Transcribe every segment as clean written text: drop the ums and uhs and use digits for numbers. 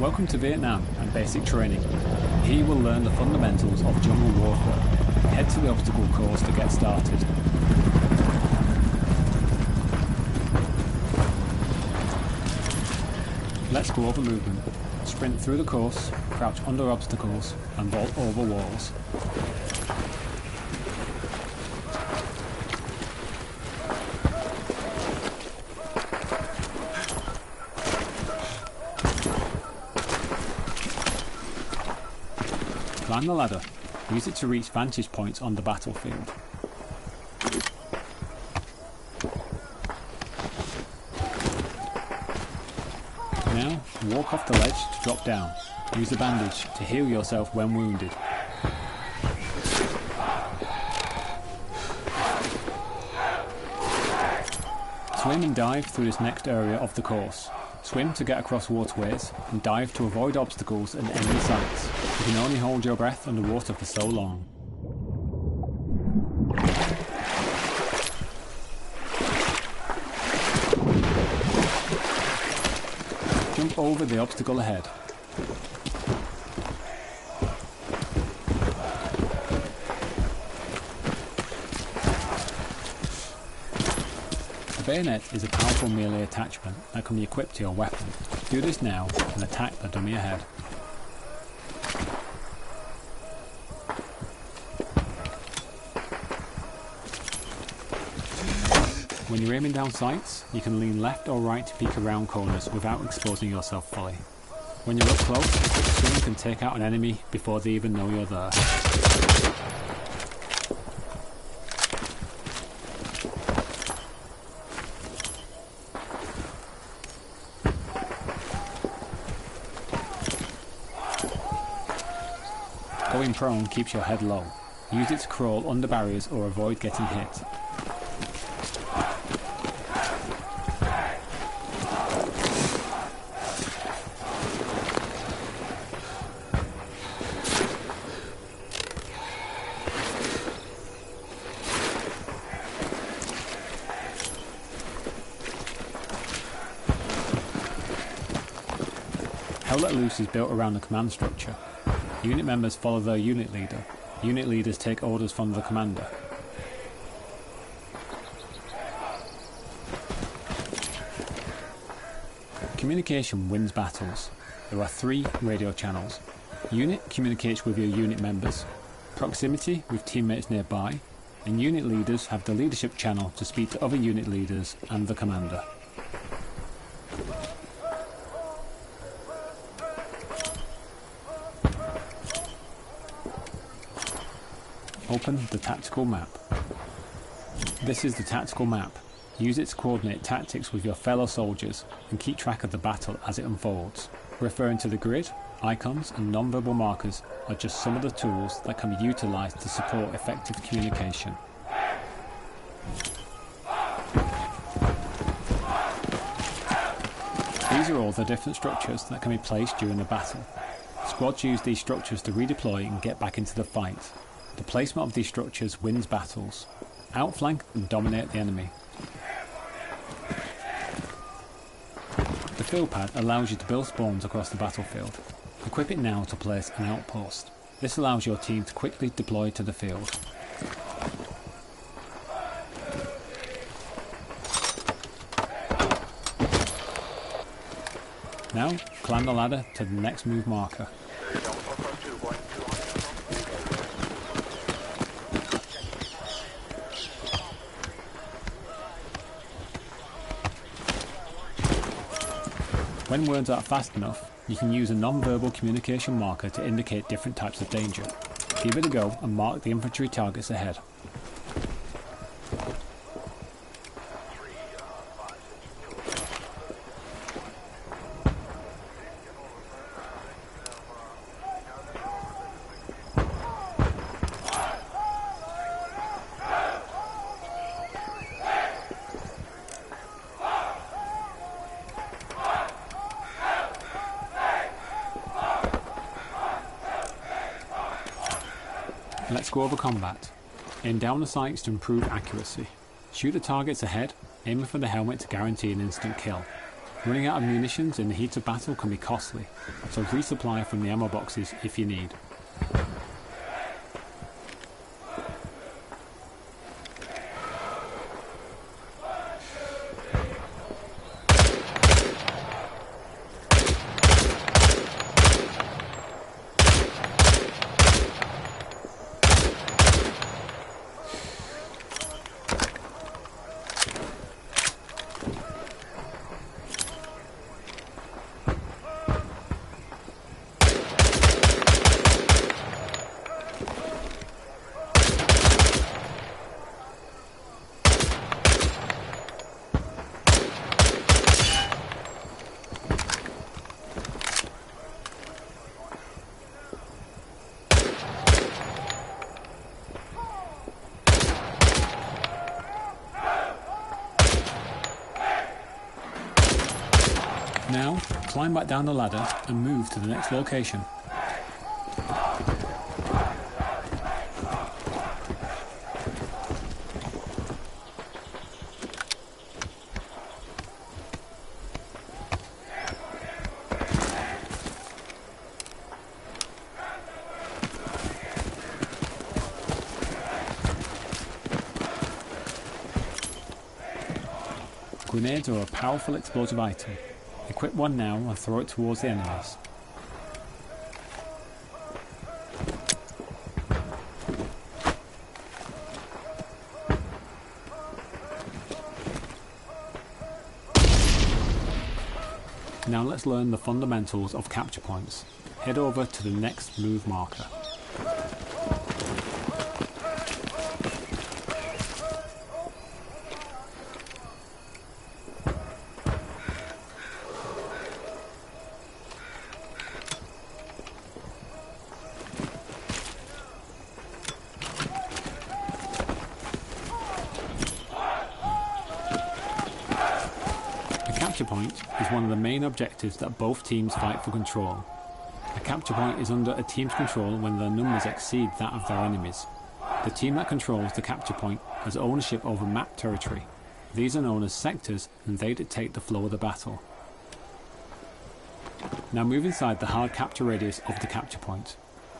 Welcome to Vietnam and Basic Training. Here you will learn the fundamentals of jungle warfare. Head to the obstacle course to get started. Let's go over movement. Sprint through the course, crouch under obstacles and vault over walls. Climb the ladder. Use it to reach vantage points on the battlefield. Now, walk off the ledge to drop down. Use a bandage to heal yourself when wounded. Swim and dive through this next area of the course. Swim to get across waterways, and dive to avoid obstacles and enemy sights. You can only hold your breath underwater for so long. Jump over the obstacle ahead. The bayonet is a powerful melee attachment that can be equipped to your weapon. Do this now and attack the dummy ahead. When you're aiming down sights, you can lean left or right to peek around corners without exposing yourself fully. When you're up close, a quick swing can take out an enemy before they even know you're there. Going prone keeps your head low. Use it to crawl under barriers or avoid getting hit. Hell Let Loose is built around the command structure. Unit members follow their unit leader. Unit leaders take orders from the commander. Communication wins battles. There are 3 radio channels. Unit communicates with your unit members. Proximity with teammates nearby. And unit leaders have the leadership channel to speak to other unit leaders and the commander. Open the tactical map. This is the tactical map. Use it to coordinate tactics with your fellow soldiers and keep track of the battle as it unfolds. Referring to the grid, icons and non-verbal markers are just some of the tools that can be utilised to support effective communication. These are all the different structures that can be placed during the battle. Squads use these structures to redeploy and get back into the fight. The placement of these structures wins battles. Outflank and dominate the enemy. The field pad allows you to build spawns across the battlefield. Equip it now to place an outpost. This allows your team to quickly deploy to the field. Now, climb the ladder to the next move marker. When words aren't fast enough, you can use a non-verbal communication marker to indicate different types of danger. Give it a go and mark the infantry targets ahead. Let's go over combat. Aim down the sights to improve accuracy. Shoot the targets ahead, aiming for the helmet to guarantee an instant kill. Running out of munitions in the heat of battle can be costly, so resupply from the ammo boxes if you need. Now, climb back down the ladder and move to the next location. Grenades are a powerful explosive item. Equip one now and throw it towards the enemies. Now let's learn the fundamentals of capture points. Head over to the next move marker. A capture point is one of the main objectives that both teams fight for control. A capture point is under a team's control when their numbers exceed that of their enemies. The team that controls the capture point has ownership over map territory. These are known as sectors and they dictate the flow of the battle. Now move inside the hard capture radius of the capture point.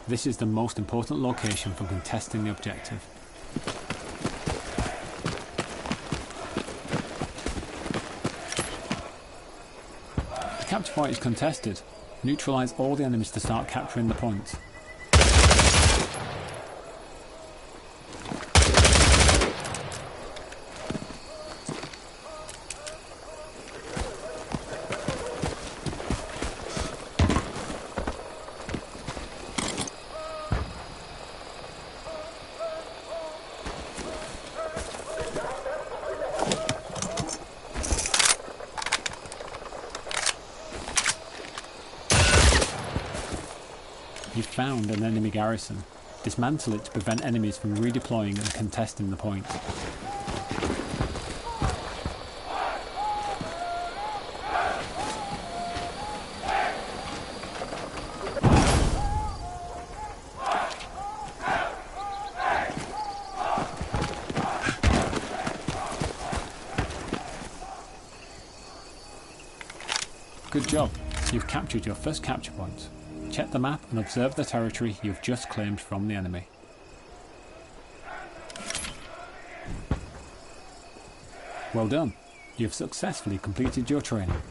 This is the most important location for contesting the objective. The capture point is contested. Neutralise all the enemies to start capturing the point. You've found an enemy garrison. Dismantle it to prevent enemies from redeploying and contesting the point. Good job, you've captured your first capture point. Check the map and observe the territory you've just claimed from the enemy. Well done, you've successfully completed your training.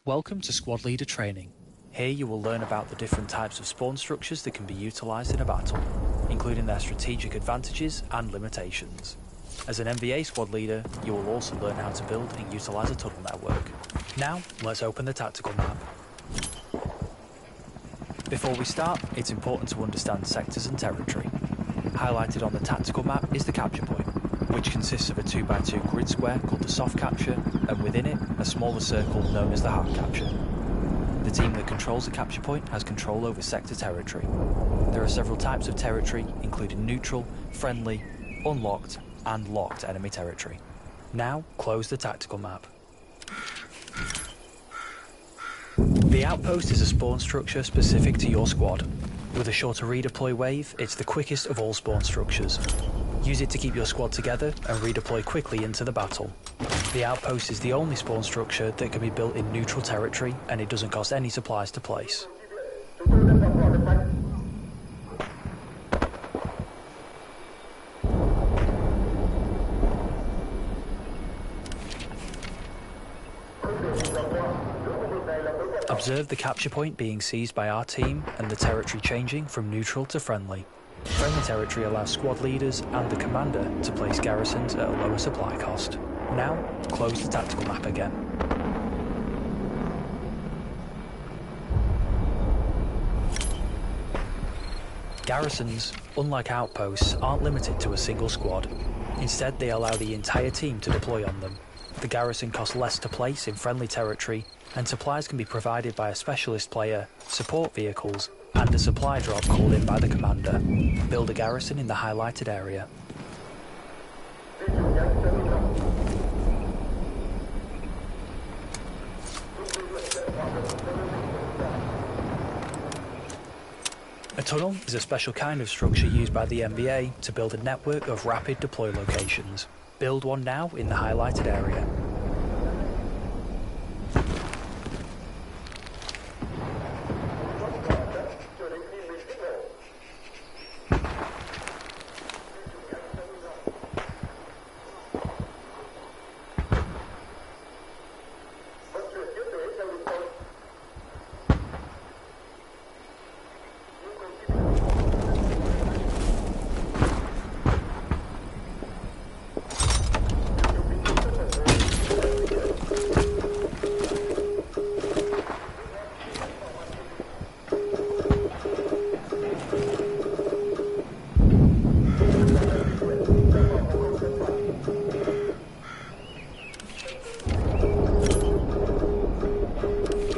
Welcome to Squad Leader Training. Here you will learn about the different types of spawn structures that can be utilised in a battle, including their strategic advantages and limitations. As an MVA squad leader, you will also learn how to build and utilise a tunnel network. Now, let's open the tactical map. Before we start, it's important to understand sectors and territory. Highlighted on the tactical map is the capture point. which consists of a 2x2 grid square called the soft capture, and within it, a smaller circle known as the hard capture. The team that controls the capture point has control over sector territory. There are several types of territory, including neutral, friendly, unlocked, and locked enemy territory. Now, close the tactical map. The outpost is a spawn structure specific to your squad. With a shorter redeploy wave, it's the quickest of all spawn structures. Use it to keep your squad together and redeploy quickly into the battle. The outpost is the only spawn structure that can be built in neutral territory, and it doesn't cost any supplies to place. Observe the capture point being seized by our team and the territory changing from neutral to friendly. Friendly territory allows squad leaders and the commander to place garrisons at a lower supply cost. Now, close the tactical map again. Garrisons, unlike outposts, aren't limited to a single squad. Instead, they allow the entire team to deploy on them. The garrison costs less to place in friendly territory, and supplies can be provided by a specialist player, support vehicles, and a supply drop called in by the commander. Build a garrison in the highlighted area. A tunnel is a special kind of structure used by the NBA to build a network of rapid deploy locations. Build one now in the highlighted area.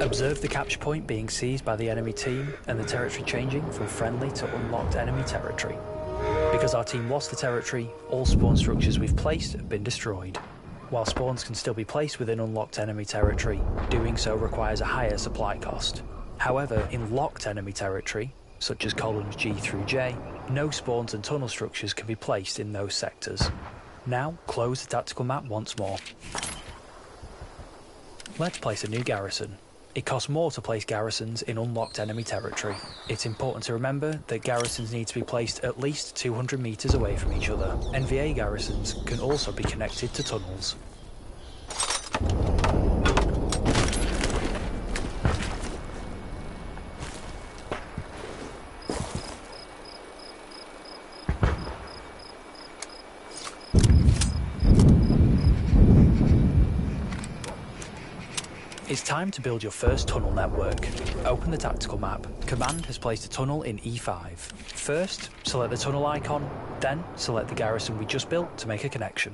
Observe the capture point being seized by the enemy team and the territory changing from friendly to unlocked enemy territory. Because our team lost the territory, all spawn structures we've placed have been destroyed. While spawns can still be placed within unlocked enemy territory, doing so requires a higher supply cost. However, in locked enemy territory, such as columns G through J, no spawns and tunnel structures can be placed in those sectors. Now, close the tactical map once more. Let's place a new garrison. It costs more to place garrisons in unlocked enemy territory. It's important to remember that garrisons need to be placed at least 200 meters away from each other. NVA garrisons can also be connected to tunnels. It's time to build your first tunnel network. Open the tactical map. Command has placed a tunnel in E5. First, select the tunnel icon, then select the garrison we just built to make a connection.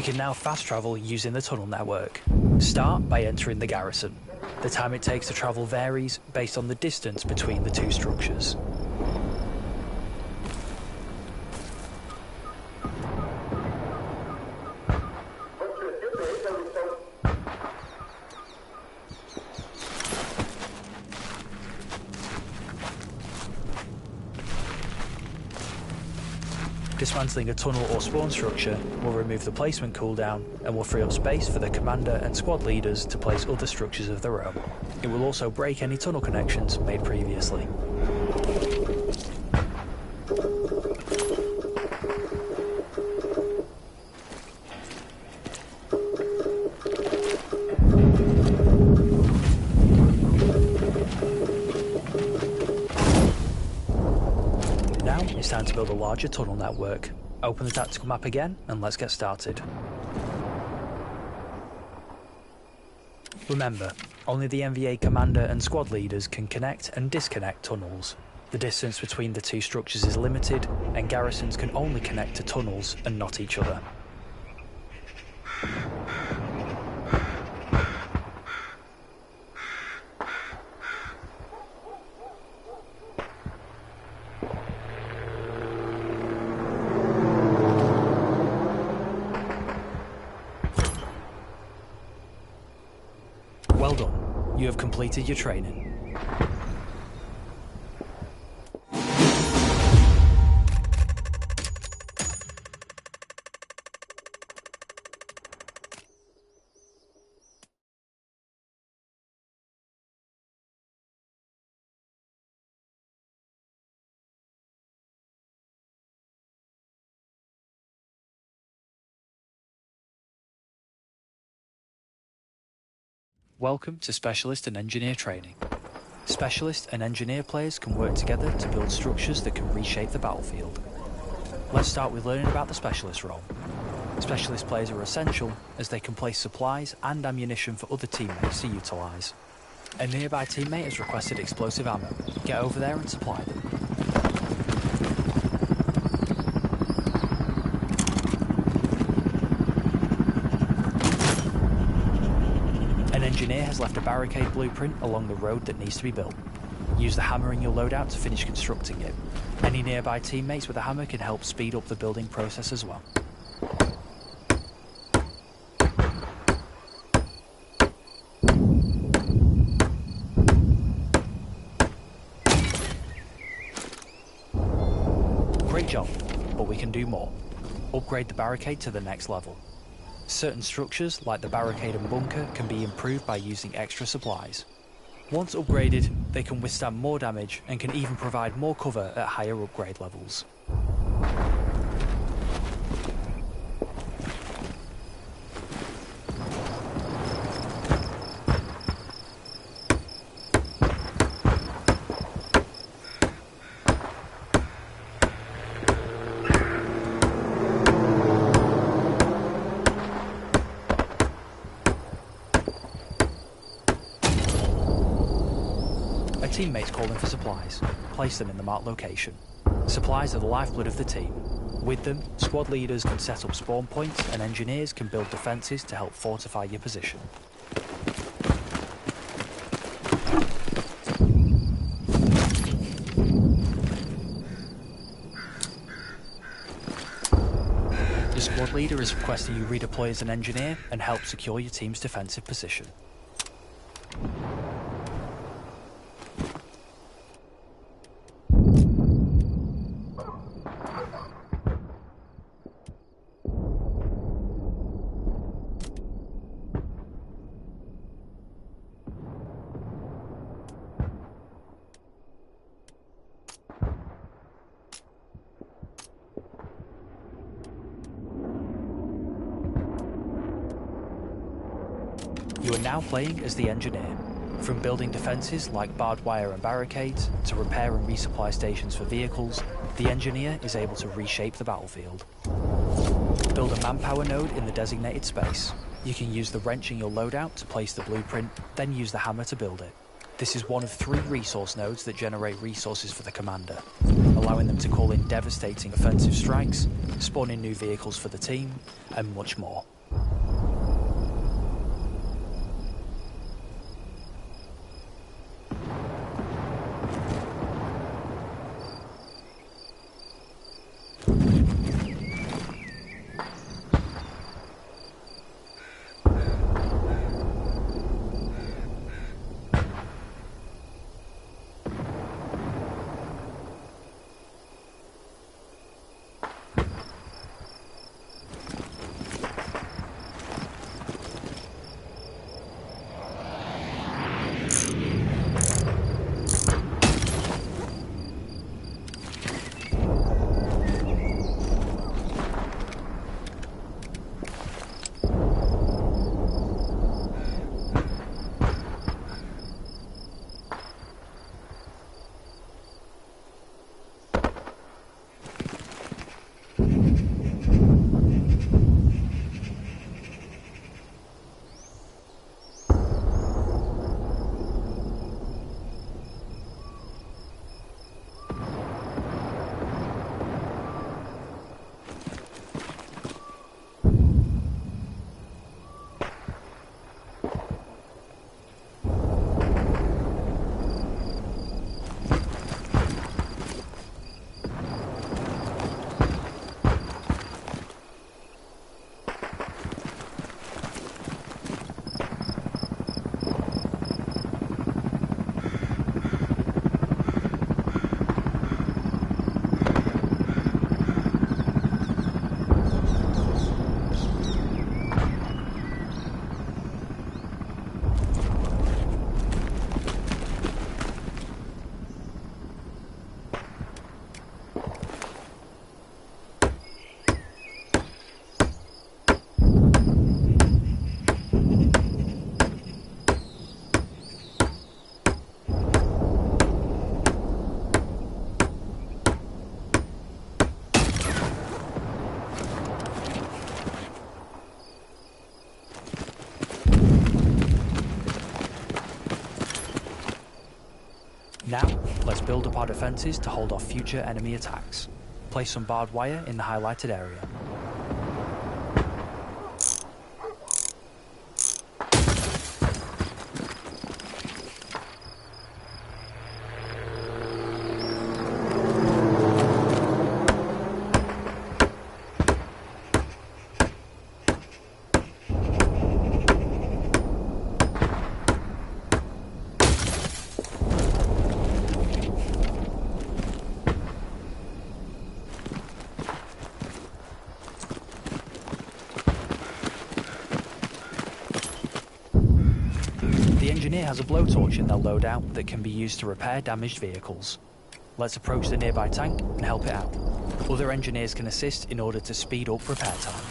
can now fast travel using the tunnel network. Start by entering the garrison. The time it takes to travel varies based on the distance between the two structures. Dismantling a tunnel or spawn structure will remove the placement cooldown and will free up space for the commander and squad leaders to place other structures of their own. It will also break any tunnel connections made previously. It's time to build a larger tunnel network. Open the tactical map again and let's get started. Remember, only the NVA commander and squad leaders can connect and disconnect tunnels. The distance between the two structures is limited and garrisons can only connect to tunnels and not each other. Well done, you have completed your training. Welcome to Specialist and Engineer Training. Specialist and Engineer players can work together to build structures that can reshape the battlefield. Let's start with learning about the Specialist role. Specialist players are essential as they can place supplies and ammunition for other teammates to utilise. A nearby teammate has requested explosive ammo. Get over there and supply them. An engineer has left a barricade blueprint along the road that needs to be built. Use the hammer in your loadout to finish constructing it. Any nearby teammates with a hammer can help speed up the building process as well. Great job, but we can do more. Upgrade the barricade to the next level. Certain structures, like the barricade and bunker, can be improved by using extra supplies. Once upgraded, they can withstand more damage and can even provide more cover at higher upgrade levels. A teammate's calling for supplies. Place them in the marked location. Supplies are the lifeblood of the team. With them, squad leaders can set up spawn points and engineers can build defences to help fortify your position. The squad leader is requesting you redeploy as an engineer and help secure your team's defensive position. You are now playing as the engineer. From building defences like barbed wire and barricades, to repair and resupply stations for vehicles, the engineer is able to reshape the battlefield. Build a manpower node in the designated space. You can use the wrench in your loadout to place the blueprint, then use the hammer to build it. This is one of 3 resource nodes that generate resources for the commander, allowing them to call in devastating offensive strikes, spawn in new vehicles for the team, and much more. Now, let's build up our defences to hold off future enemy attacks. Place some barbed wire in the highlighted area. The engineer has a blowtorch in their loadout that can be used to repair damaged vehicles. Let's approach the nearby tank and help it out. Other engineers can assist in order to speed up repair time.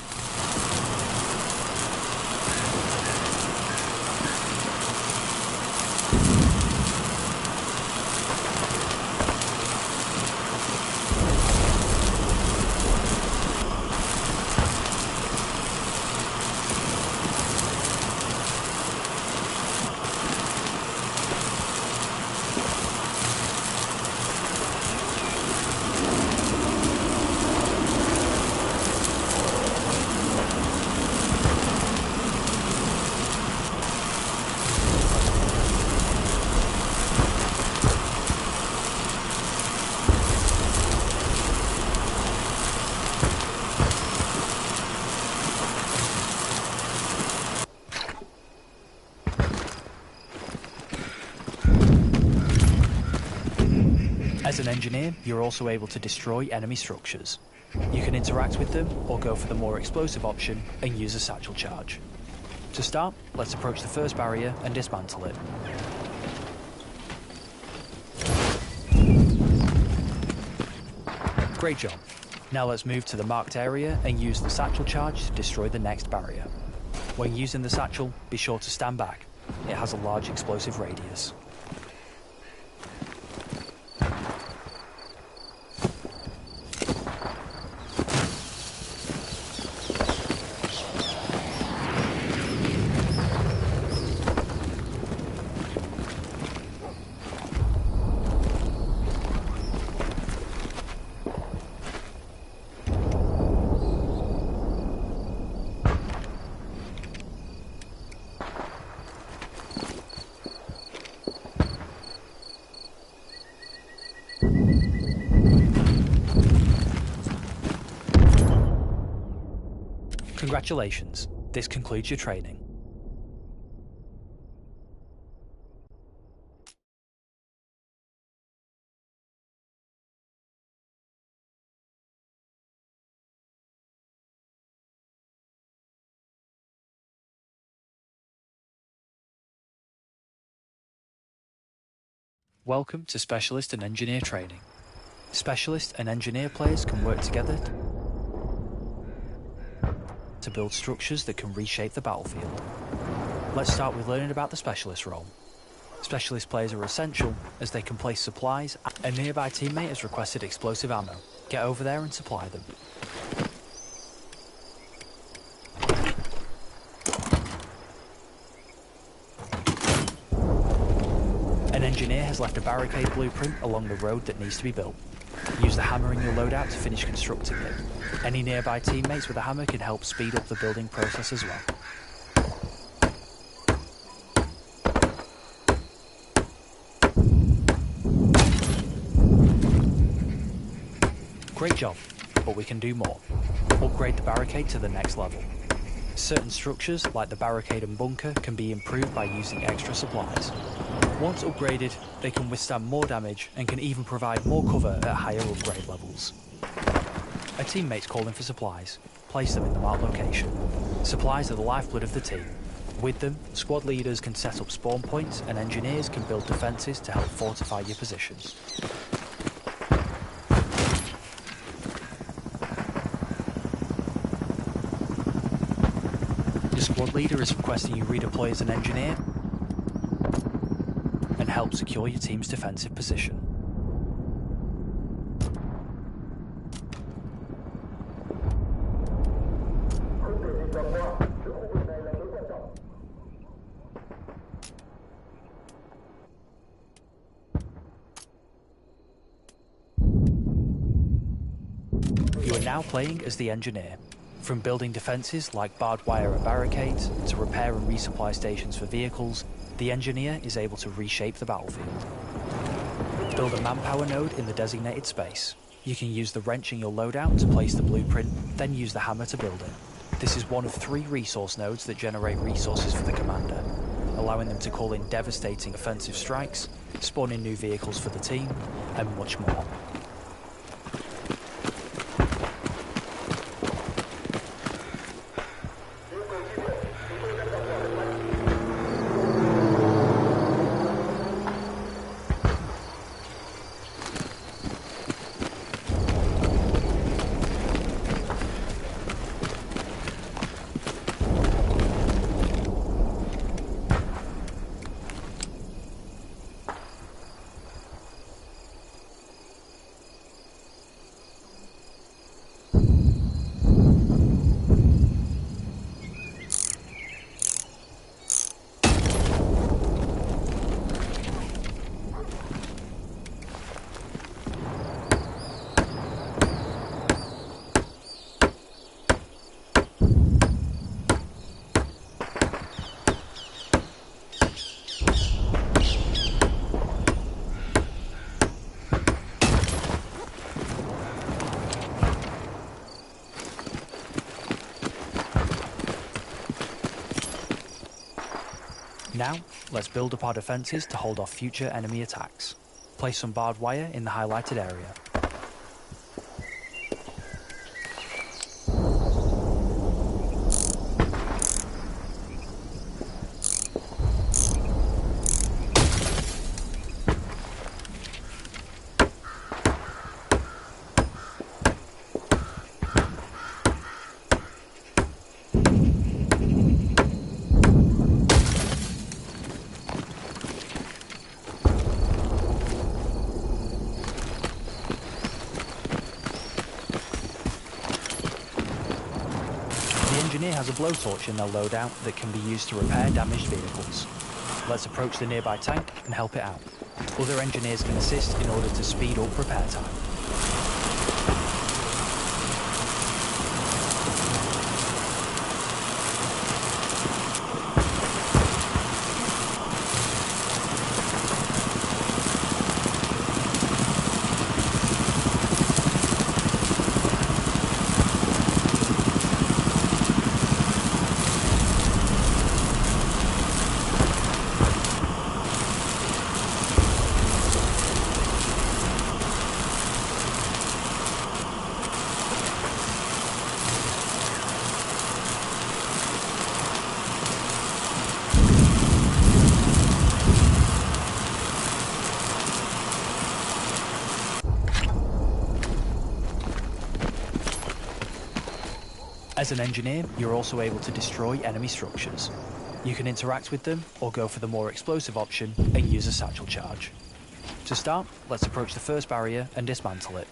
As an engineer, you're also able to destroy enemy structures. You can interact with them or go for the more explosive option and use a satchel charge. To start, let's approach the first barrier and dismantle it. Great job. Now let's move to the marked area and use the satchel charge to destroy the next barrier. When using the satchel, be sure to stand back. It has a large explosive radius. Congratulations, this concludes your training. Welcome to Specialist and Engineer Training. Specialist and Engineer players can work together to build structures that can reshape the battlefield. Let's start with learning about the Specialist role. Specialist players are essential as they can place supplies. A nearby teammate has requested explosive ammo. Get over there and supply them. An engineer has left a barricade blueprint along the road that needs to be built. Use the hammer in your loadout to finish constructing it. Any nearby teammates with a hammer can help speed up the building process as well. Great job, but we can do more. Upgrade the barricade to the next level. Certain structures, like the barricade and bunker, can be improved by using extra supplies. Once upgraded, they can withstand more damage and can even provide more cover at higher upgrade levels. A teammate's calling for supplies. Place them in the marked location. Supplies are the lifeblood of the team. With them, squad leaders can set up spawn points and engineers can build defences to help fortify your positions. Your squad leader is requesting you redeploy as an engineer and help secure your team's defensive position. now playing as the engineer. From building defences like barbed wire and barricades, to repair and resupply stations for vehicles, the engineer is able to reshape the battlefield. Build a manpower node in the designated space. You can use the wrench in your loadout to place the blueprint, then use the hammer to build it. This is one of 3 resource nodes that generate resources for the commander, allowing them to call in devastating offensive strikes, spawn in new vehicles for the team, and much more. Now, let's build up our defences to hold off future enemy attacks. Place some barbed wire in the highlighted area. The engineer has a blowtorch in their loadout that can be used to repair damaged vehicles. Let's approach the nearby tank and help it out. Other engineers can assist in order to speed up repair time. As an engineer, you're also able to destroy enemy structures. You can interact with them, or go for the more explosive option and use a satchel charge. To start, let's approach the first barrier and dismantle it.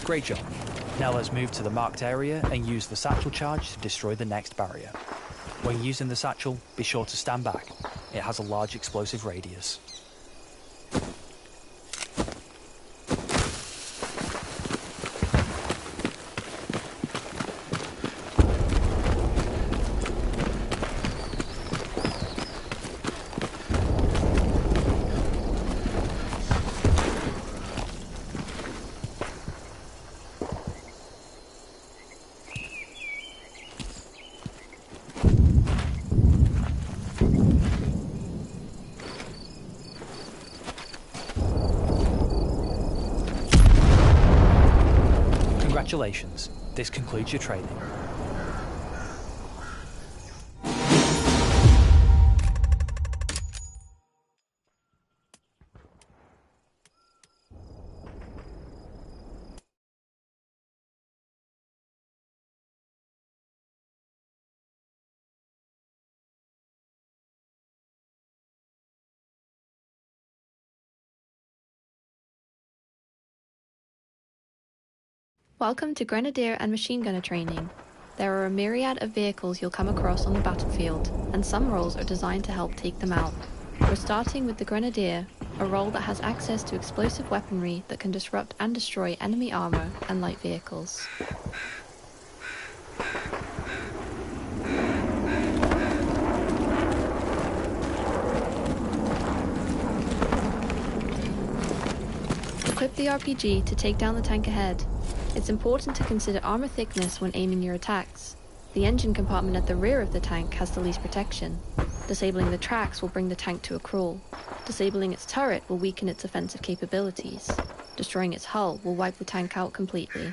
Great job. Now let's move to the marked area and use the satchel charge to destroy the next barrier. When using the satchel, be sure to stand back. It has a large explosive radius. Congratulations, this concludes your training. Welcome to Grenadier and Machine Gunner training. There are a myriad of vehicles you'll come across on the battlefield, and some roles are designed to help take them out. We're starting with the Grenadier, a role that has access to explosive weaponry that can disrupt and destroy enemy armor and light vehicles. Equip the RPG to take down the tank ahead. It's important to consider armor thickness when aiming your attacks. The engine compartment at the rear of the tank has the least protection. Disabling the tracks will bring the tank to a crawl. Disabling its turret will weaken its offensive capabilities. Destroying its hull will wipe the tank out completely.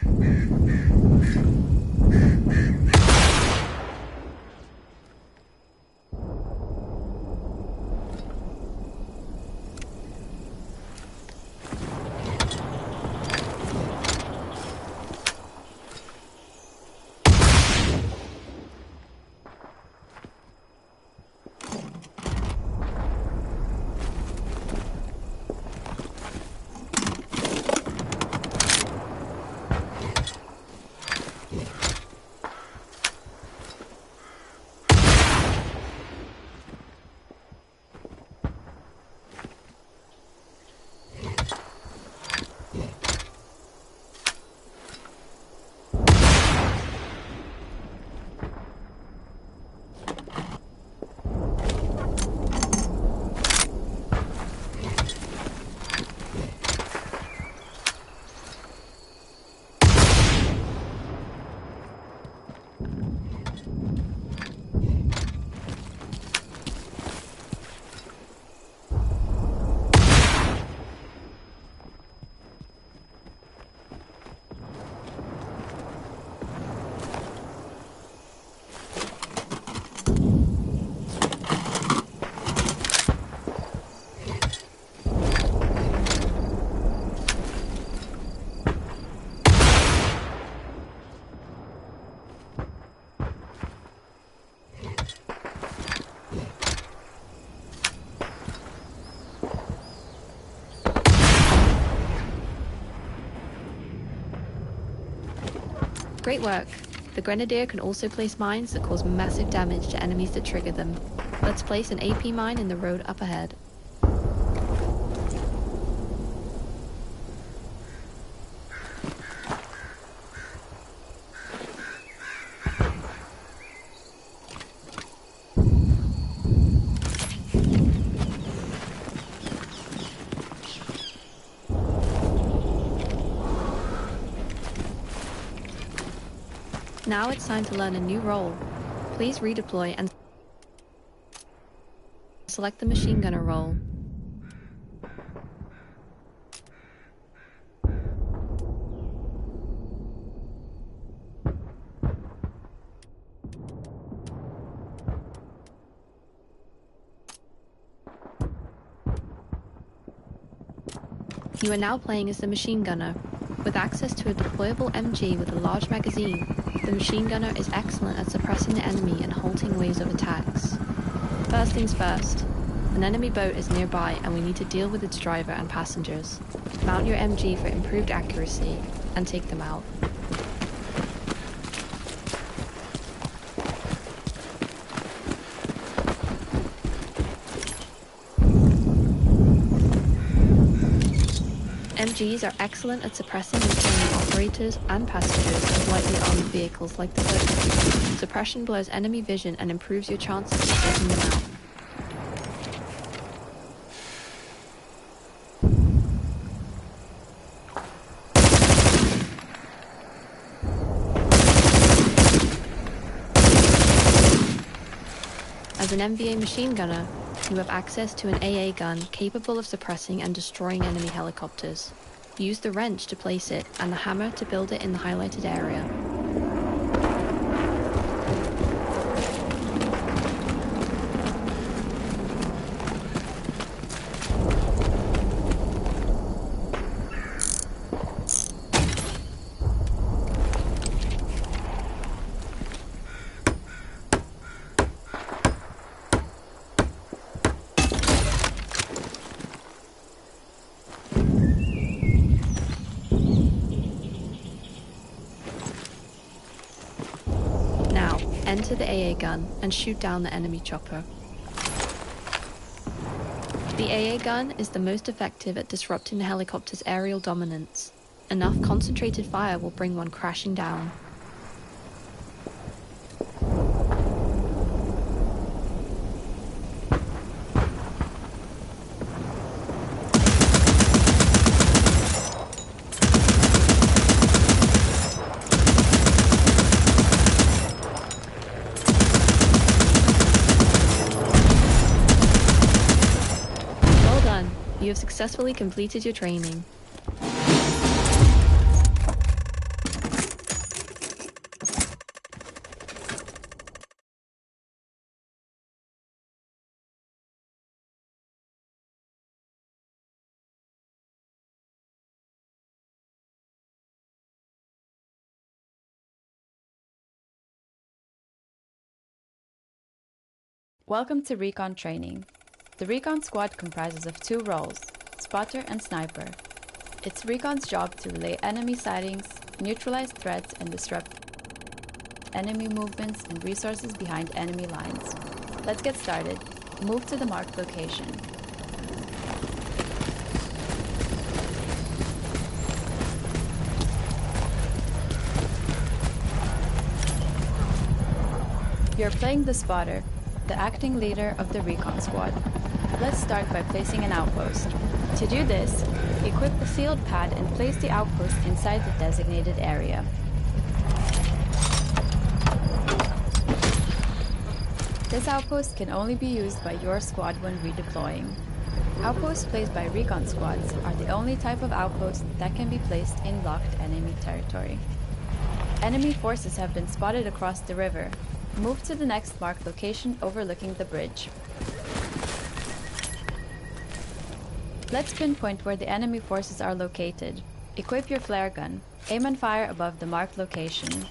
Great work! The Grenadier can also place mines that cause massive damage to enemies that trigger them. Let's place an AP mine in the road up ahead. Now it's time to learn a new role. Please redeploy and select the machine gunner role. You are now playing as the machine gunner. With access to a deployable MG with a large magazine, the machine gunner is excellent at suppressing the enemy and halting waves of attacks. First things first, an enemy boat is nearby and we need to deal with its driver and passengers. Mount your MG for improved accuracy and take them out. MGs are excellent at suppressing and killing operators and passengers of lightly armored vehicles like the boat. Suppression blurs enemy vision and improves your chances of taking them out. As an MVA machine gunner, you have access to an AA gun capable of suppressing and destroying enemy helicopters. Use the wrench to place it and the hammer to build it in the highlighted area. Enter the AA gun and shoot down the enemy chopper. The AA gun is the most effective at disrupting the helicopter's aerial dominance. Enough concentrated fire will bring one crashing down. Well done. You have successfully completed your training. Welcome to Recon Training. The Recon Squad comprises of two roles, spotter and sniper. It's Recon's job to relay enemy sightings, neutralize threats, and disrupt enemy movements and resources behind enemy lines. Let's get started. Move to the marked location. You're playing the spotter, the acting leader of the Recon Squad. Let's start by placing an outpost. To do this, equip a sealed pad and place the outpost inside the designated area. This outpost can only be used by your squad when redeploying. Outposts placed by Recon Squads are the only type of outpost that can be placed in locked enemy territory. Enemy forces have been spotted across the river. Move to the next marked location overlooking the bridge. Let's pinpoint where the enemy forces are located. Equip your flare gun. Aim and fire above the marked location.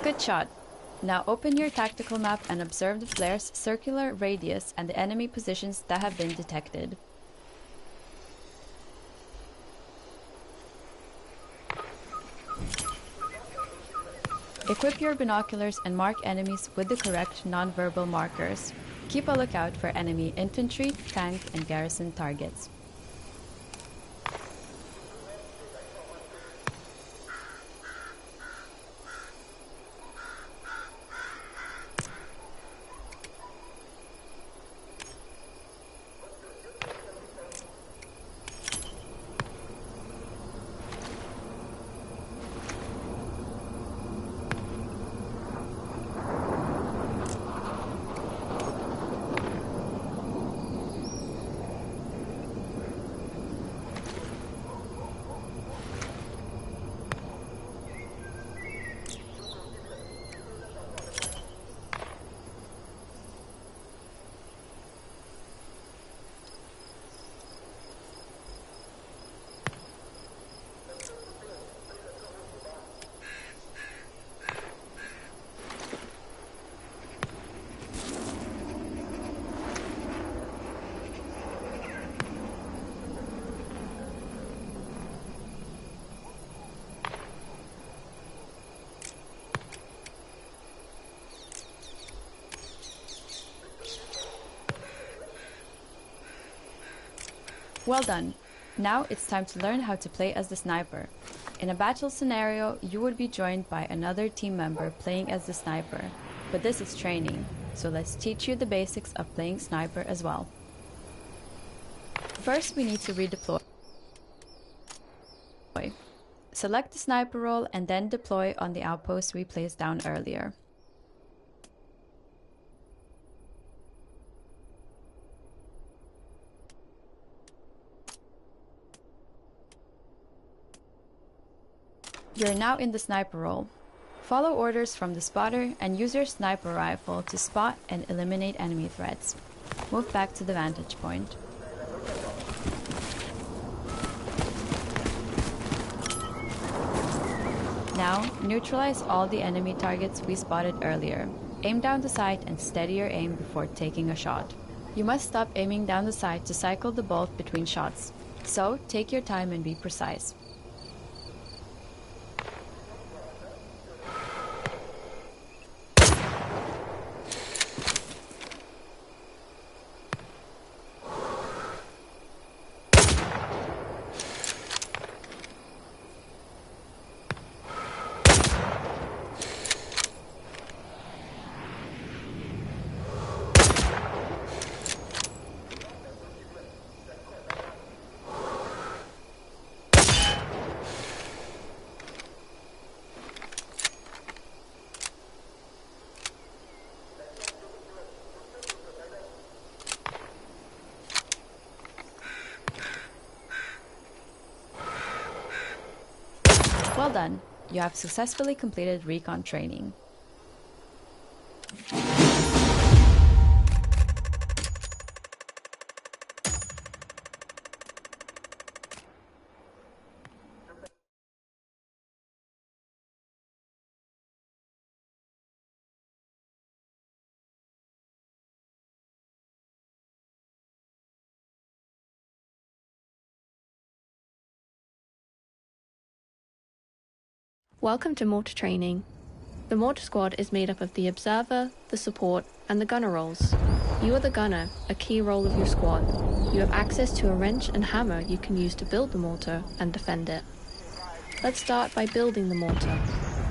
Good shot. Now open your tactical map and observe the flare's circular radius and the enemy positions that have been detected. Equip your binoculars and mark enemies with the correct non-verbal markers. Keep a lookout for enemy infantry, tank, and garrison targets. Well done. Now it's time to learn how to play as the sniper. In a battle scenario, you would be joined by another team member playing as the sniper, but this is training, so let's teach you the basics of playing sniper as well. First, we need to redeploy. Select the sniper role and then deploy on the outpost we placed down earlier. You're now in the sniper role. Follow orders from the spotter and use your sniper rifle to spot and eliminate enemy threats. Move back to the vantage point. Now, neutralize all the enemy targets we spotted earlier. Aim down the sight and steady your aim before taking a shot. You must stop aiming down the sight to cycle the bolt between shots, so take your time and be precise. Well done, you have successfully completed recon training. Welcome to Mortar Training. The Mortar Squad is made up of the Observer, the Support, and the Gunner roles. You are the Gunner, a key role of your squad. You have access to a wrench and hammer you can use to build the mortar and defend it. Let's start by building the mortar.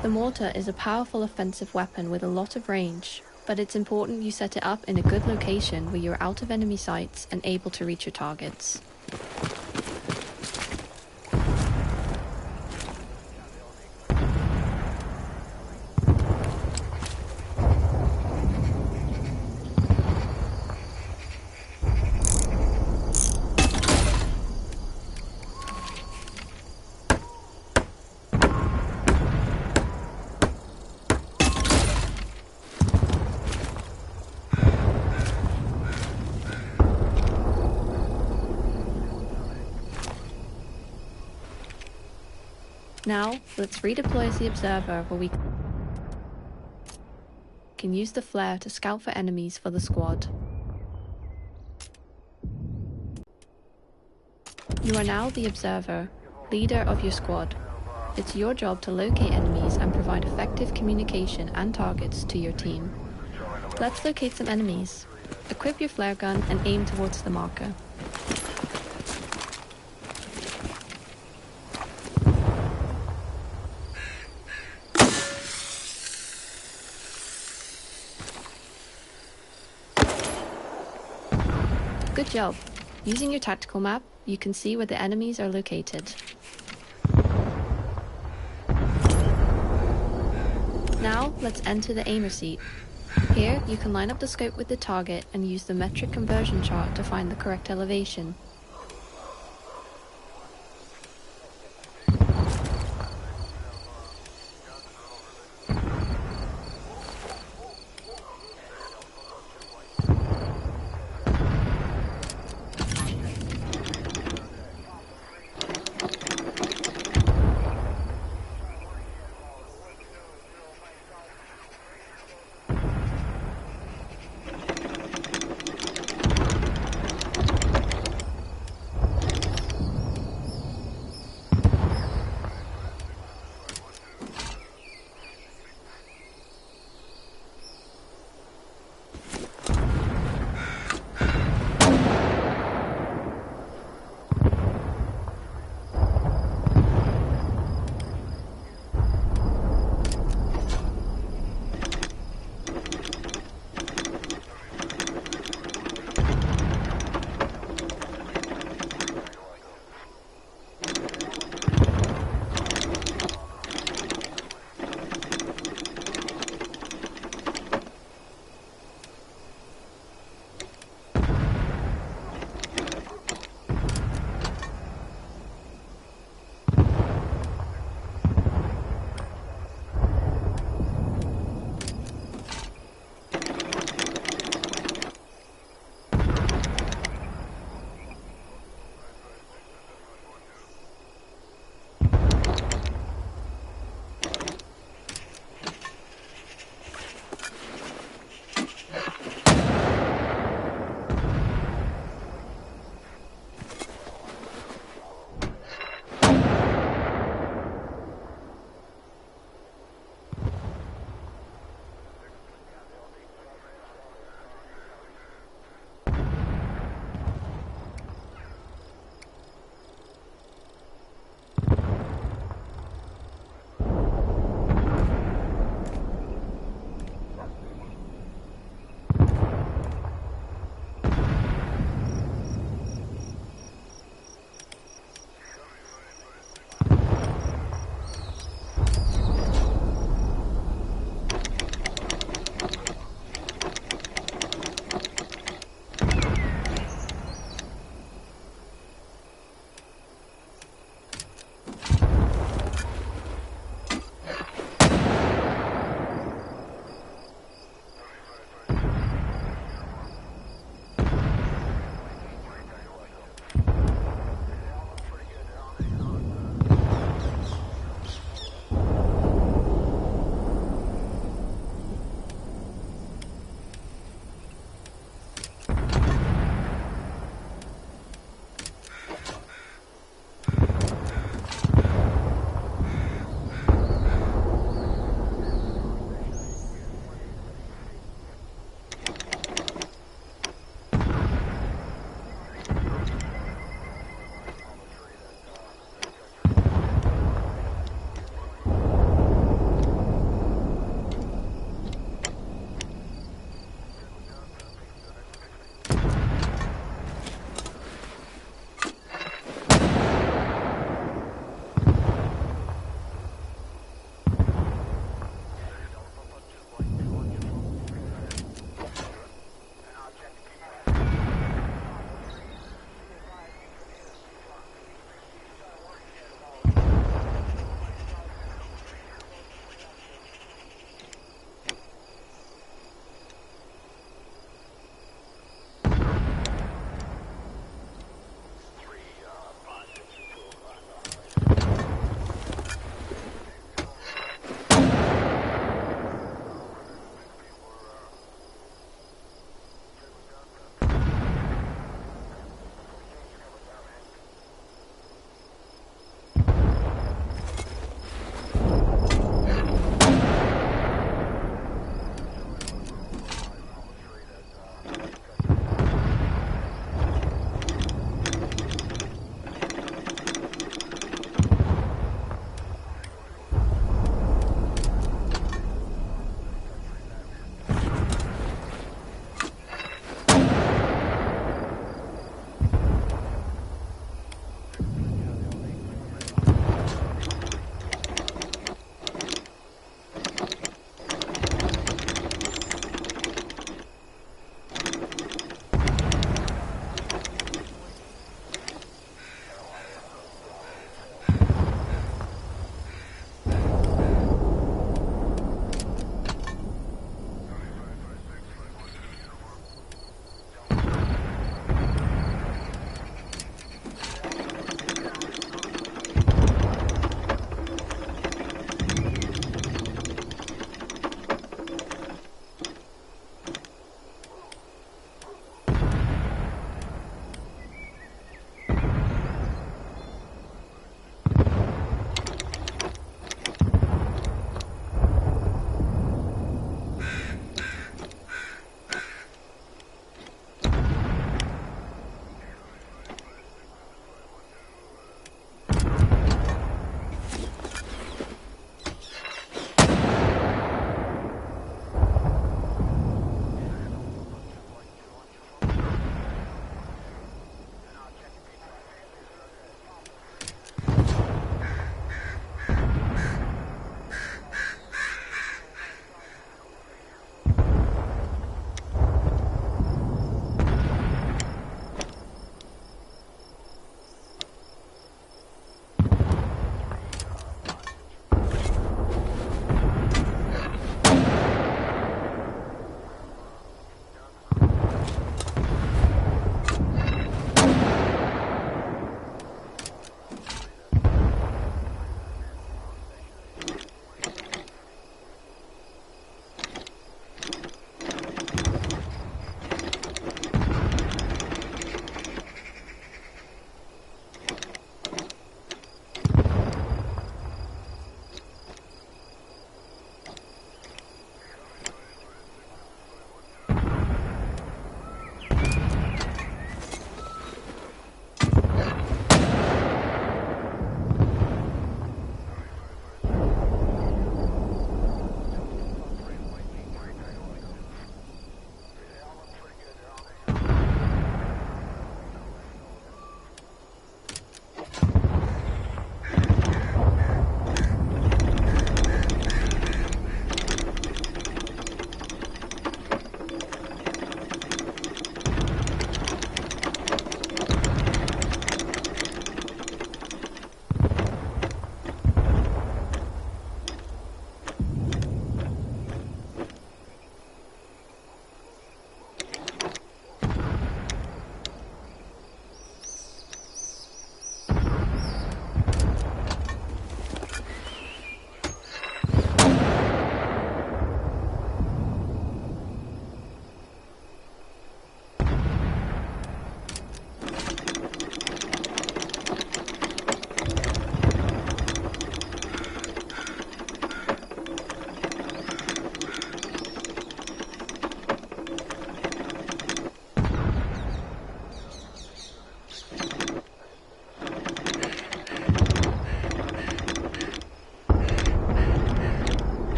The mortar is a powerful offensive weapon with a lot of range, but it's important you set it up in a good location where you're out of enemy sights and able to reach your targets. Now, let's redeploy as the Observer where we can use the flare to scout for enemies for the squad. You are now the Observer, leader of your squad. It's your job to locate enemies and provide effective communication and targets to your team. Let's locate some enemies. Equip your flare gun and aim towards the marker. Good job. Using your tactical map, you can see where the enemies are located. Now, let's enter the aimer seat. Here, you can line up the scope with the target and use the metric conversion chart to find the correct elevation.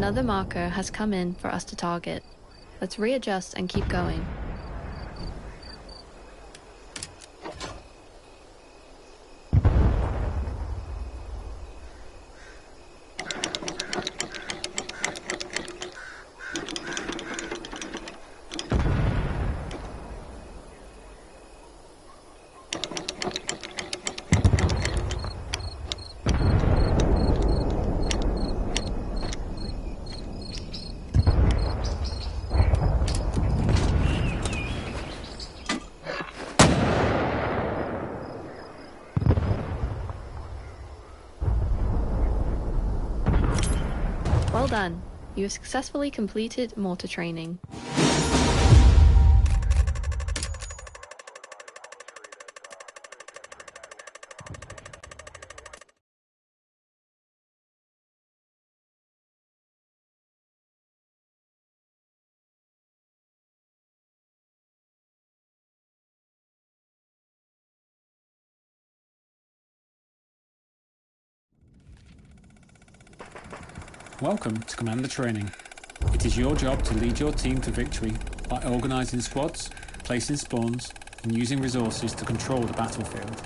Another marker has come in for us to target. Let's readjust and keep going. Well done! You have successfully completed mortar training. Welcome to Commander Training. It is your job to lead your team to victory by organising squads, placing spawns, and using resources to control the battlefield.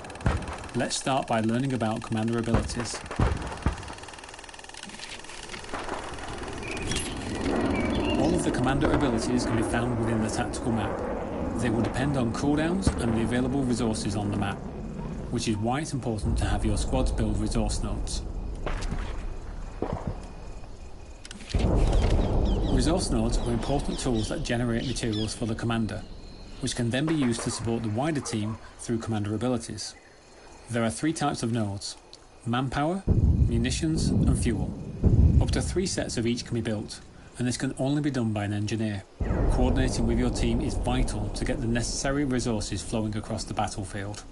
Let's start by learning about Commander abilities. All of the Commander abilities can be found within the tactical map. They will depend on cooldowns and the available resources on the map, which is why it's important to have your squads build resource nodes. Resource nodes are important tools that generate materials for the commander, which can then be used to support the wider team through commander abilities. There are 3 types of nodes: manpower, munitions and fuel. Up to 3 sets of each can be built, and this can only be done by an engineer. Coordinating with your team is vital to get the necessary resources flowing across the battlefield.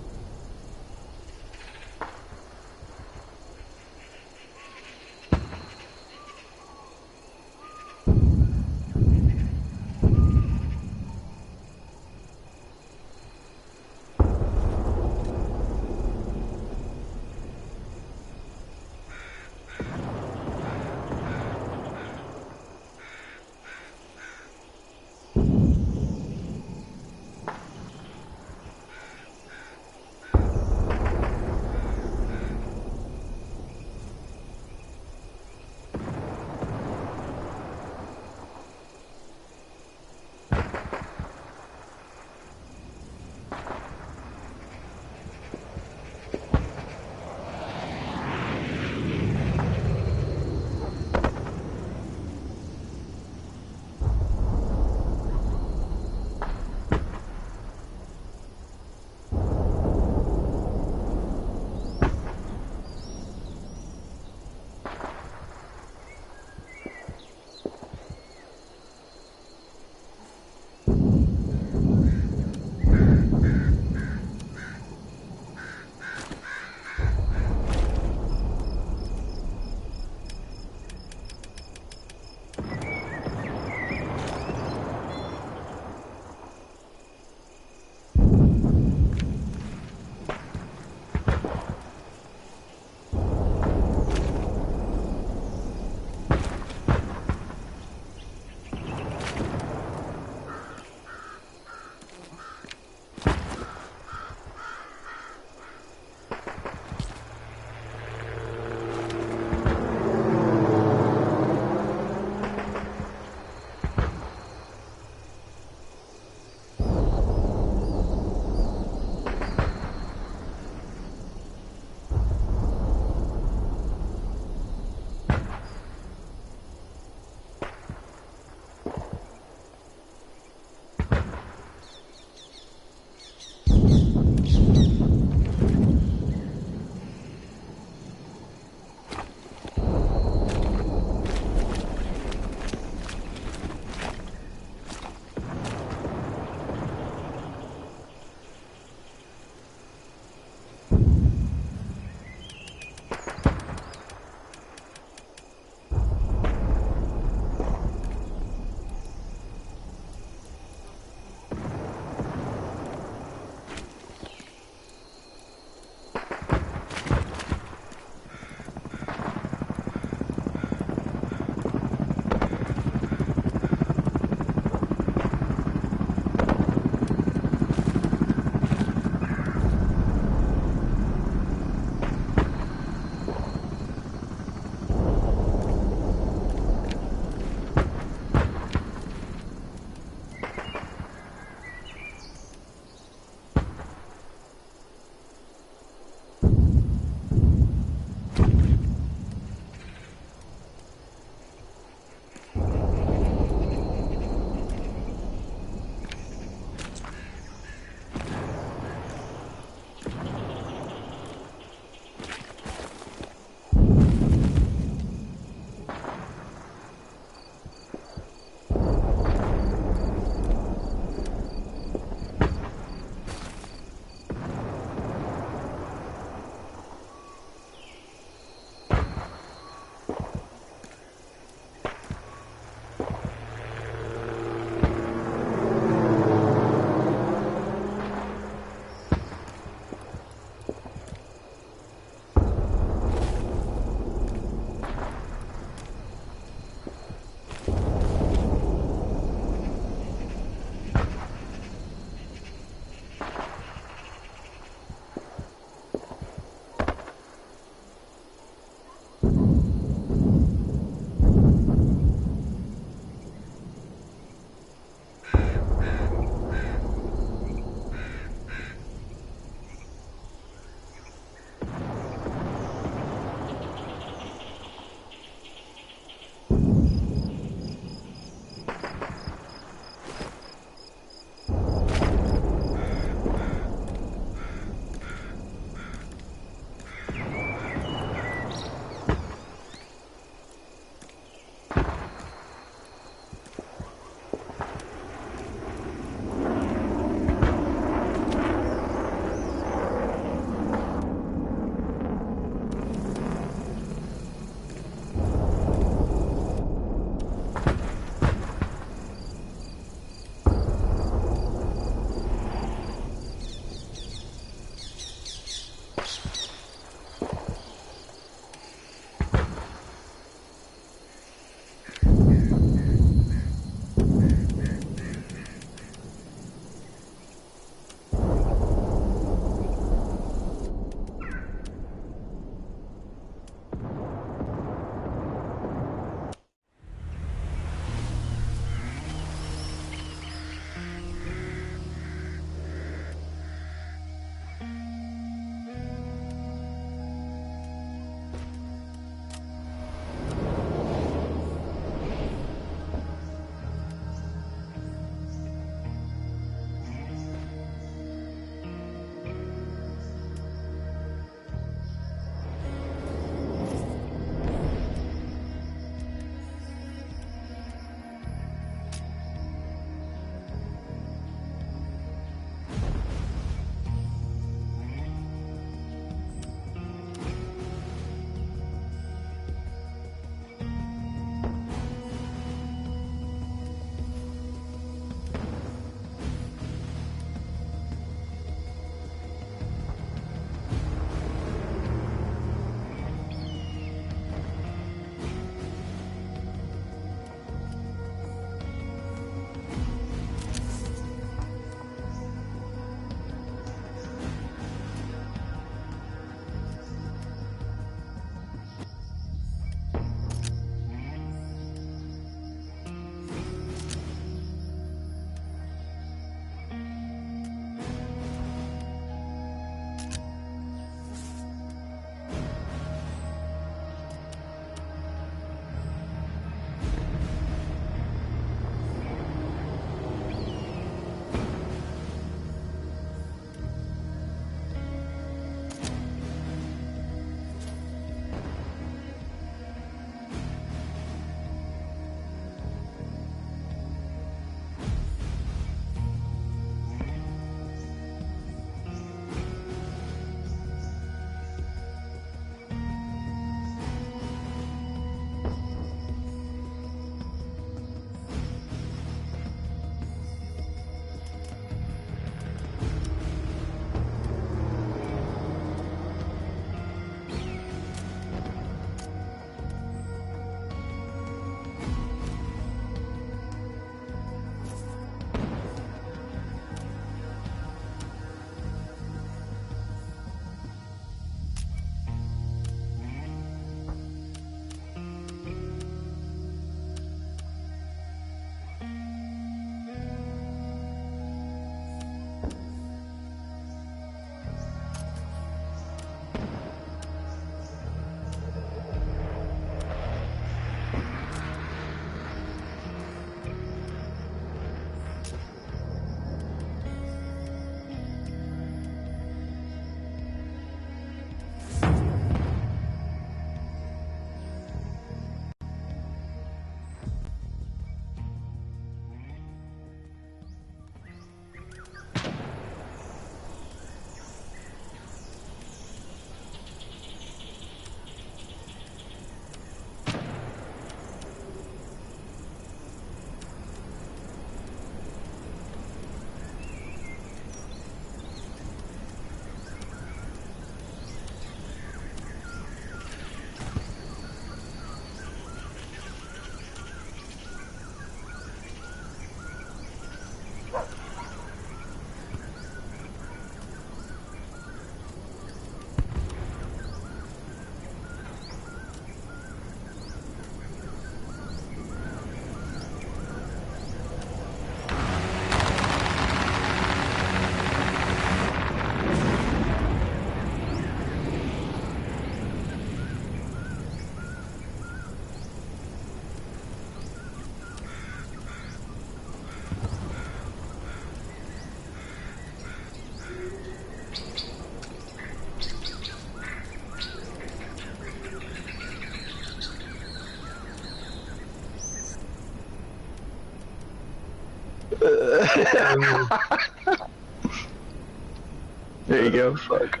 There you go. Fuck.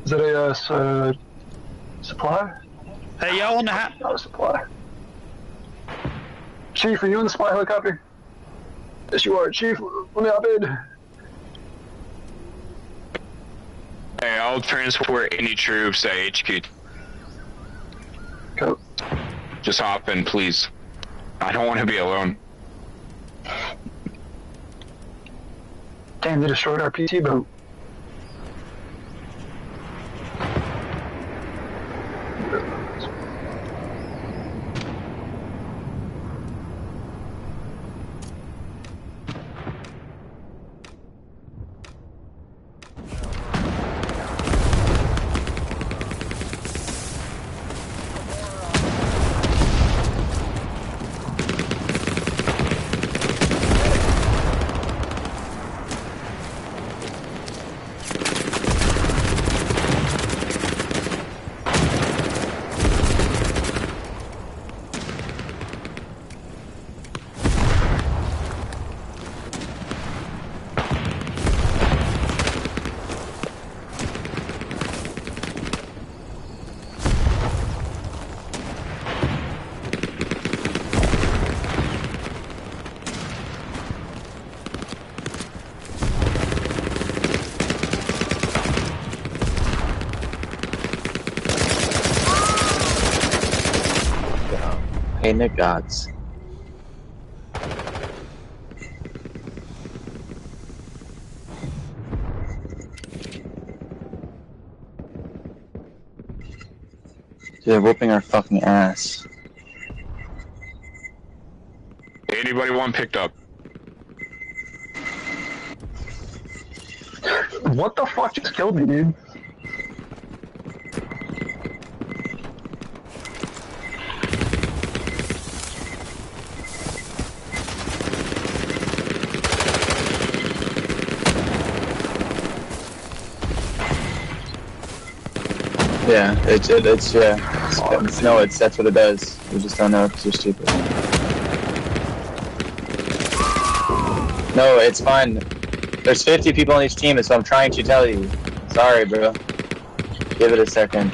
Is that a supply? Hey, y'all on the hat? Not a supply. Chief, are you in the supply helicopter? Yes, you are. Chief, let me hop in. Hey, I'll transport any troops to HQ. Go. Just hop in, please. I don't want to be alone. Damn, they destroyed our PT boat. Hey, Nick Gods. They're whooping our fucking ass. Anybody want picked up? What the fuck just killed me, dude? Yeah, that's what it does. You just don't know because you're stupid. No, it's fine. There's 50 people on each team, so I'm trying to tell you. Sorry, bro. Give it a second.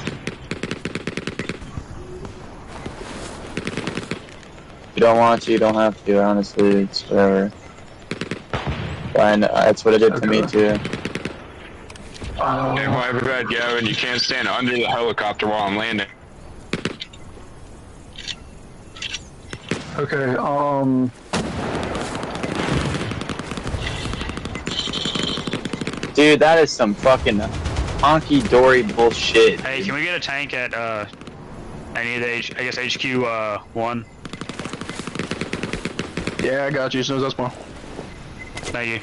If you don't want to, you don't have to, honestly. It's whatever. Fine, that's what it did to me, too. Hey, my bad, Gavin. You can't stand under the helicopter while I'm landing. Okay, Dude, that is some fucking honky-dory bullshit. Hey, can we get a tank at, any of the, I guess, HQ, 1? yeah, I got you as soon as that's more. Thank you.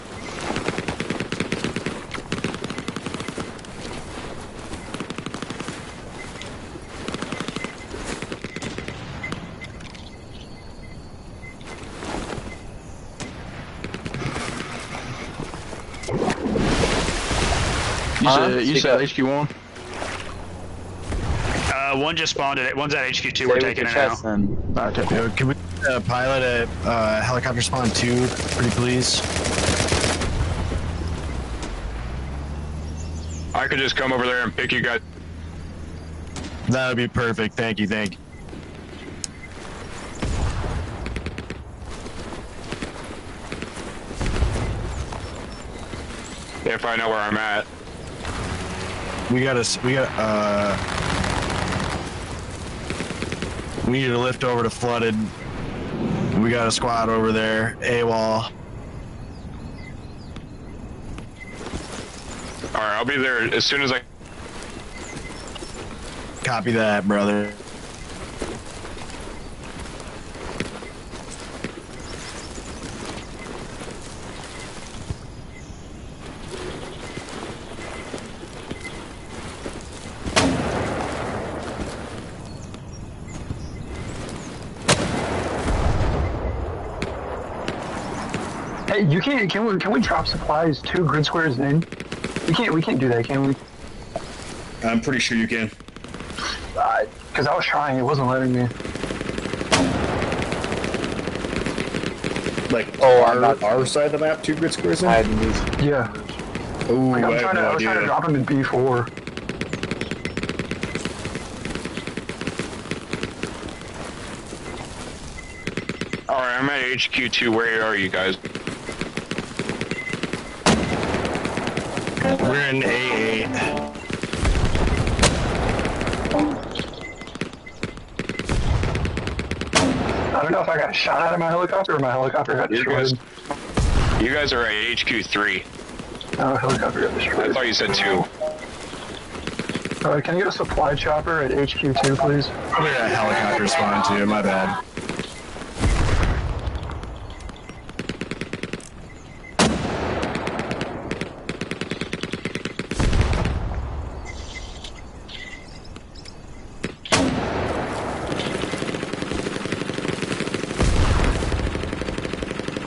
You said HQ1? One just spawned it. One's at HQ 2. We're taking it now. Alright, Can we pilot a helicopter spawn 2, pretty please? I could just come over there and pick you guys. That would be perfect. Thank you, thank you. If I know where I'm at. We need to lift over to Flooded. We got a squad over there. AWOL. Alright, I'll be there as soon as I... Copy that, brother. Hey, you can't. Can we drop supplies 2 grid squares in? We can't do that, can we? I'm pretty sure you can. Because I was trying, it wasn't letting me. Like, Oh, I'm our side of the map, 2 grid squares in? hiding these. Yeah. Ooh, Like, I I have no was trying to idea. drop him in B4. Alright, I'm at HQ2. Where are you guys? We're in A8. I don't know if I got shot out of my helicopter or my helicopter got You guys, destroyed. you guys are at HQ3. No, helicopter got I destroyed. thought you said 2. Can you get a supply chopper at HQ2, please? Probably a helicopter spawn too, my bad.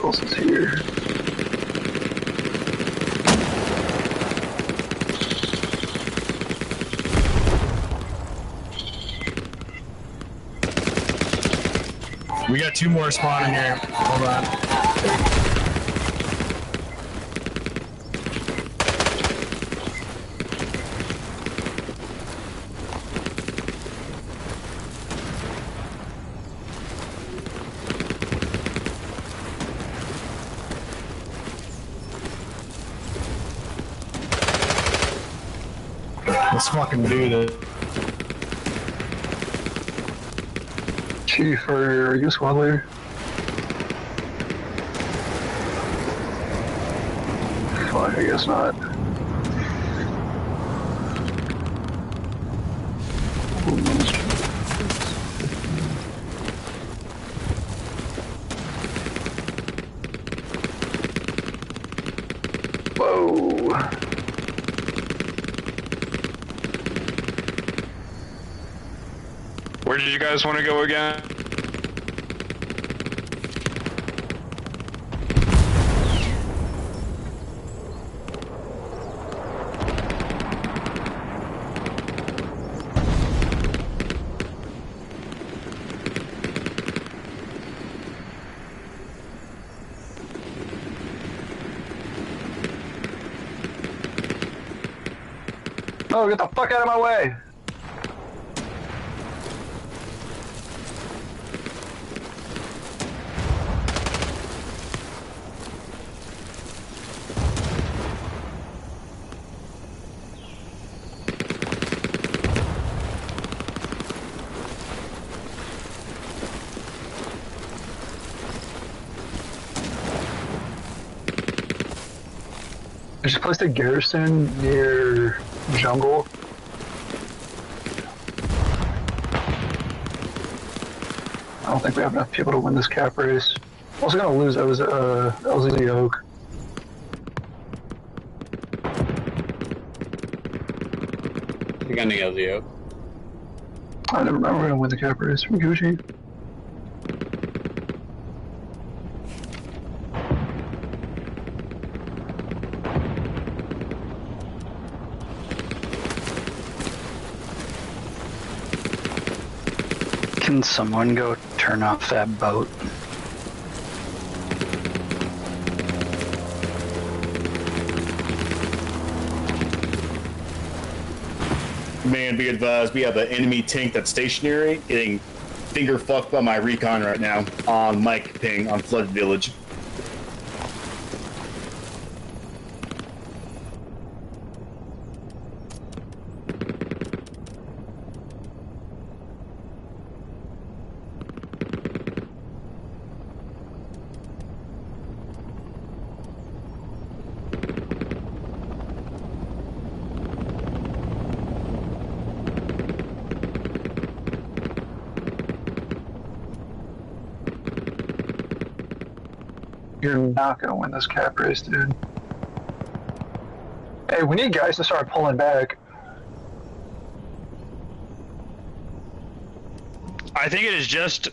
Wilson's here. We got 2 more spawning here. Hold on. Let's fucking do this. Chief, are you a squad leader? Fuck, I guess not. Whoa. Where did you guys want to go again? Oh, get the fuck out of my way! I just placed a garrison near jungle. I don't think we have enough people to win this cap race. Also gonna lose LZ Oak. You're gonna go the Oak. I never remember we're gonna win the cap race from Gucci. Can someone go turn off that boat? Man, be advised, we have an enemy tank that's stationary, getting finger fucked by my recon right now on Mike ping on Flood Village. You're not gonna win this cap race, dude. Hey, we need guys to start pulling back. I think it is just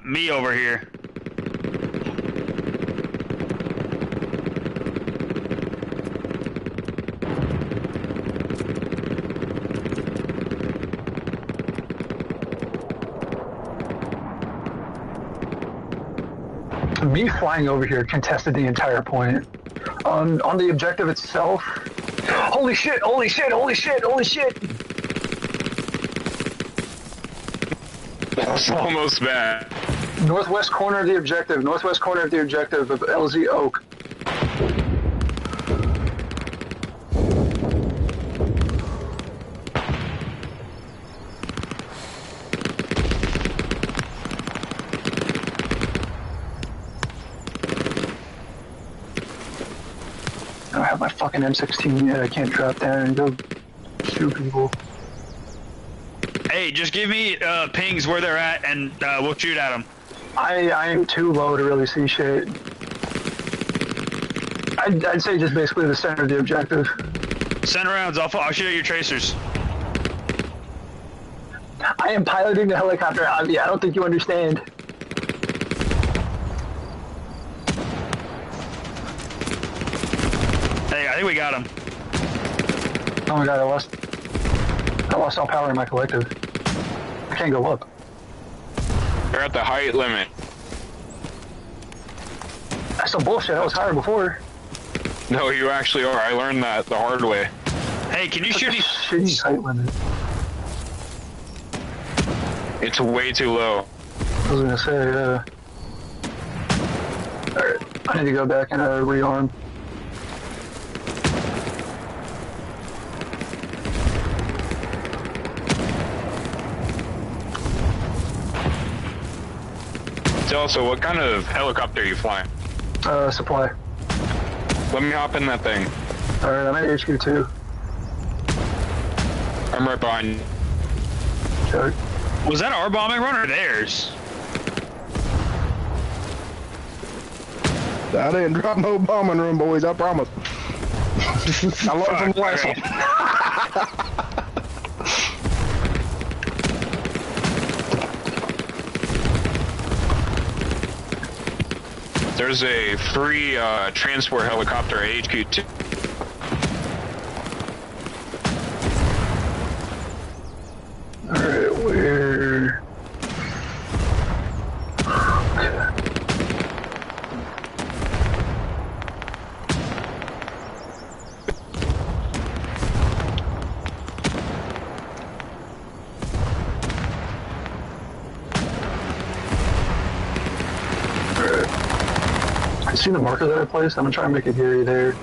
me over here. Me flying over here contested the entire point. On the objective itself. Holy shit! Holy shit! Holy shit! Holy shit! That's almost bad. Northwest corner of the objective. Northwest corner of the objective of LZ Oak. I don't have my fucking M16 yet. I can't drop down and go shoot people. Hey, just give me pings where they're at, and we'll shoot at them. I am too low to really see shit. I'd say just basically the center of the objective. Send rounds. I'll shoot at your tracers. I am piloting the helicopter, Avi. I don't think you understand. Hey, I think we got him. Oh my god, I lost all power in my collective. I can't go up. You're at the height limit. That's some bullshit. I was higher before. No, you actually are. I learned that the hard way. Hey, can you shoot these? Shitty height limit. It's way too low. I was gonna say, alright, I need to go back and rearm. Also, what kind of helicopter are you flying? Supply. Let me hop in that thing. Alright, I'm at HQ 2. I'm right behind you. Check. Was that our bombing run or theirs? I didn't drop no bombing run, boys, I promise. I learned from the last one. There's a free transport helicopter at HQ2. Alright, where? See the marker that I placed? I'm gonna try and make a Gary there.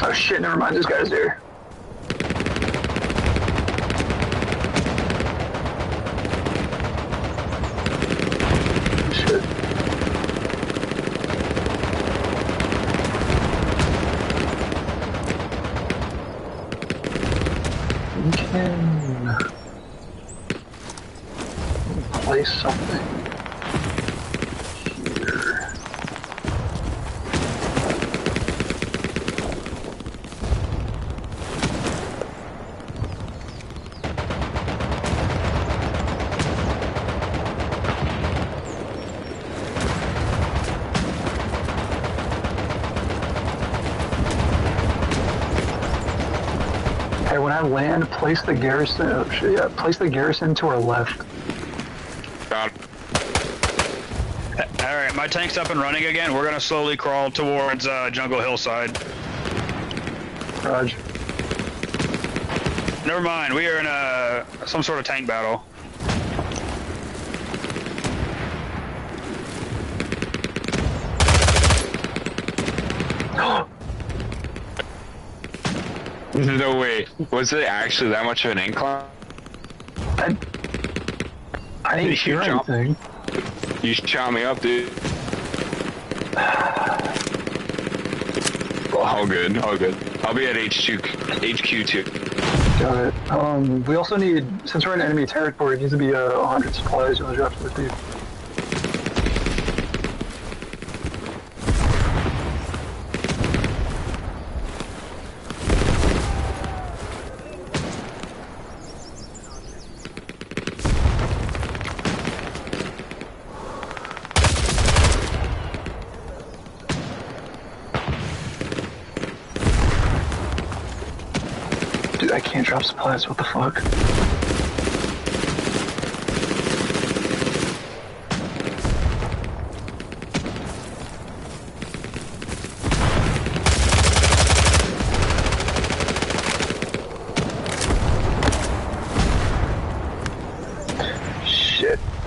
Oh shit, never mind, this guy's there. Place something here. Hey, when I land, place the garrison. Oh shit! Yeah, place the garrison to our left. Alright, my tank's up and running again. We're gonna slowly crawl towards Jungle Hillside. Roger. Never mind, we are in some sort of tank battle. No way. Was it actually that much of an incline? I didn't hear anything. You shot me up, dude. All good, all good. I'll be at HQ2. Got it. We also need, since we're in enemy territory, it needs to be 100 supplies. You want to drop to the thief. I can't drop supplies. What the fuck?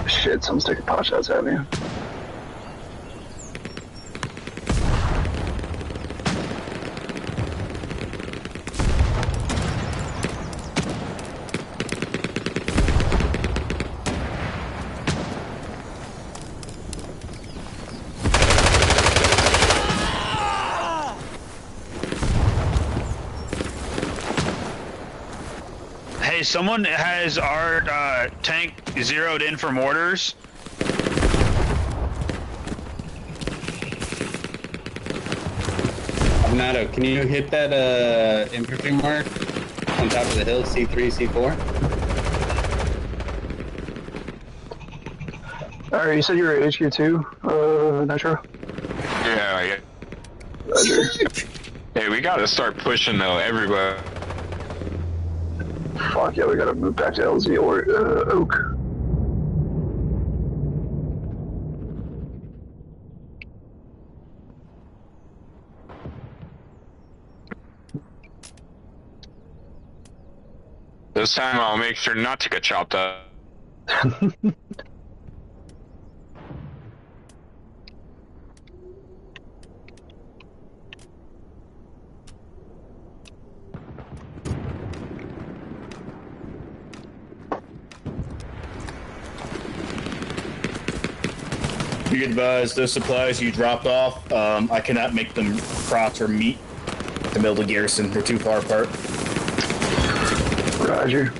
Shit, someone's taking pot shots at me. Hey, someone has our tank zeroed in for mortars. Nato, can you hit that infantry mark on top of the hill, C3, C4? Alright, you said you were at HQ2, Nitro? Yeah. Roger. Hey, we gotta start pushing though, everywhere. Fuck yeah, we gotta move back to LZ or Oak. This time I'll make sure not to get chopped up. Be advised, those supplies you dropped off, I cannot make them cross or meet the middle of garrison. They're too far apart. Roger.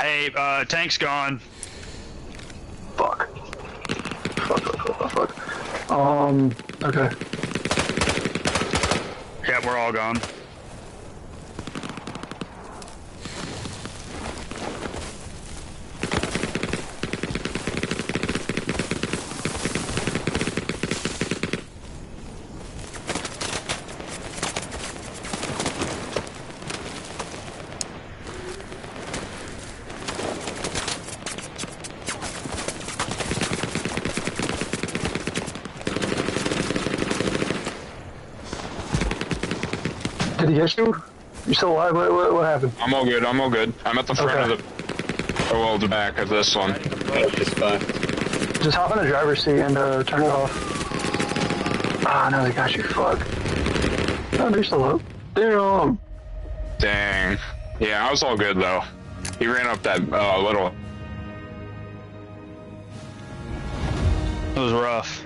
Hey, tank's gone. Fuck. Okay. Yeah, we're all gone. Did he hit you? You still alive? What happened? I'm all good, I'm at the front of the... Oh, well, the back of this one. It's fine. Just hop in the driver's seat and turn it off. Ah, no, they got you. Fuck. Oh, they're still up. Damn. Dang. Yeah, I was all good, though. He ran up that little... It was rough.